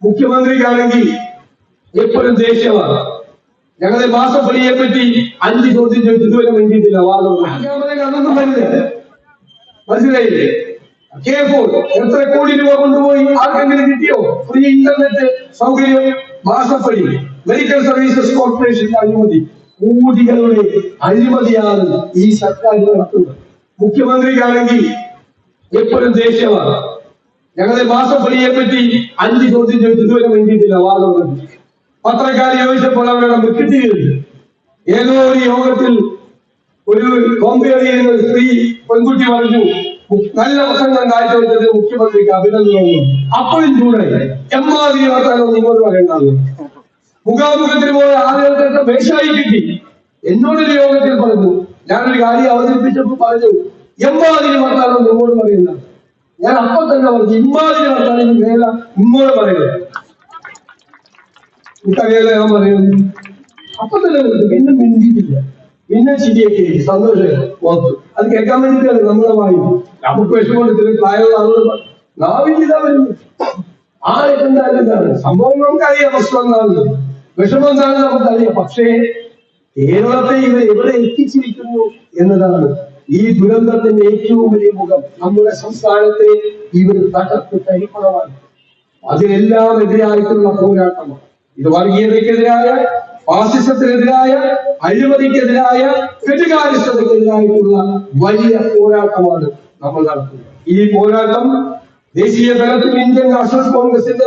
മുഖ്യമന്ത്രിക്കാണെങ്കിൽ എപ്പോഴും ദേഷ്യമാണ്. ഞങ്ങളെ മാസപ്പടിയെ പറ്റി 5 ചോദ്യം ചോദിച്ചു ഇതുവരെ വേണ്ടിയിട്ടില്ല. അതൊന്നും വരുന്നില്ല. മനസ്സിലായില്ലേ? K4 എത്ര കോടി രൂപ കൊണ്ടുപോയി ആർക്കെങ്കിലും കിട്ടിയോ? ഫ്രീ ഇന്റർനെറ്റ് സൗകര്യം, മാസപ്പടി, മെഡിക്കൽ സർവീസസ് കോർപ്പറേഷന്റെ അഴിമതി, കോടികളുടെ അഴിമതിയാണ് ഈ സർക്കാർ നടത്തുന്നത്. മുഖ്യമന്ത്രിക്കാണെങ്കിൽ എപ്പോഴും ദേഷ്യമാണ്. ഞങ്ങളെ മാസപ്പടിയെ പറ്റി 5 ചോദ്യം ചോദിച്ചു ഇതുവരെ വേണ്ടിയിട്ടില്ല. പത്രക്കാർ ചോദിച്ചപ്പോൾ അവരുടെ കിട്ടിയിരുന്നു. ഏതോ ഒരു യോഗത്തിൽ ഒരു ബോംബെയിൽ സ്ത്രീ പെൺകുട്ടി പറഞ്ഞു, നല്ല പ്രസംഗം കാഴ്ചവെച്ചത് മുഖ്യമന്ത്രിക്ക് അഭിനന്ദനവും. അപ്പോഴും ചൂടായി. എമ്മാതിരി വർത്താനം നിങ്ങളോട് പറയണ്ടാകും. മുഖാമുഖത്തിന് പോയ ആളുകൾക്കൊക്കെ വേഷായി കിട്ടി. എന്നോടൊരു യോഗത്തിൽ പറഞ്ഞു, ഞാനൊരു കാര്യം അവതരിപ്പിച്ചപ്പോൾ പറഞ്ഞു, എമ്മാതിരി വർത്താനം നിങ്ങളോട് പറയുന്ന. ഞാൻ അപ്പൊ തന്നെ പറഞ്ഞു, ഇമ്മാതിരി വർത്താനം വേല ഇങ്ങോട്ട് പറയുന്നത് എനിക്കറിയാലോ. ഞാൻ പറയുന്നു അപ്പൊ തന്നെ പറഞ്ഞു. പിന്നെ മിണ്ടിയിട്ടില്ല. പിന്നെ ശരിയൊക്കെ സന്തോഷം ഓർത്തു. അത് കേൾക്കാൻ വേണ്ടിയിട്ടാണ് നമ്മളെ വായു. നമുക്ക് വിഷമത്തിൽ പ്രായമുള്ള ആളുകൾ നാവില്ല വരുന്നു. എന്തായാലും സംഭവം നമുക്കറിയാം. പ്രശ്നം എന്താണ്, വിഷമം എന്താണെന്ന് നമുക്കറിയാം. പക്ഷേ കേരളത്തെ ഇവർ എവിടെ എത്തിച്ചിരിക്കുന്നു എന്നതാണ് ഈ ദുരന്തത്തിന്റെ ഏറ്റവും വലിയ മുഖം. നമ്മുടെ സംസ്ഥാനത്തെ ഇവർ തകർത്ത് തരിപ്പണമാണ്. അതിനെല്ലാം എതിരായിട്ടുള്ള പോരാട്ടമാണ് ഇത്. വർഗീയതയ്ക്കെതിരായ, ഫാസിസത്തിനെതിരായ, അഴിമതിക്കെതിരായ, കെടുകാര്യസ്ഥതയ്ക്കെതിരായിട്ടുള്ള വലിയ പോരാട്ടമാണ് നമ്മൾ നടത്തുന്നത്. ഈ പോരാട്ടം ദേശീയ തലത്തിൽ ഇന്ത്യൻ നാഷണൽ കോൺഗ്രസിന്റെ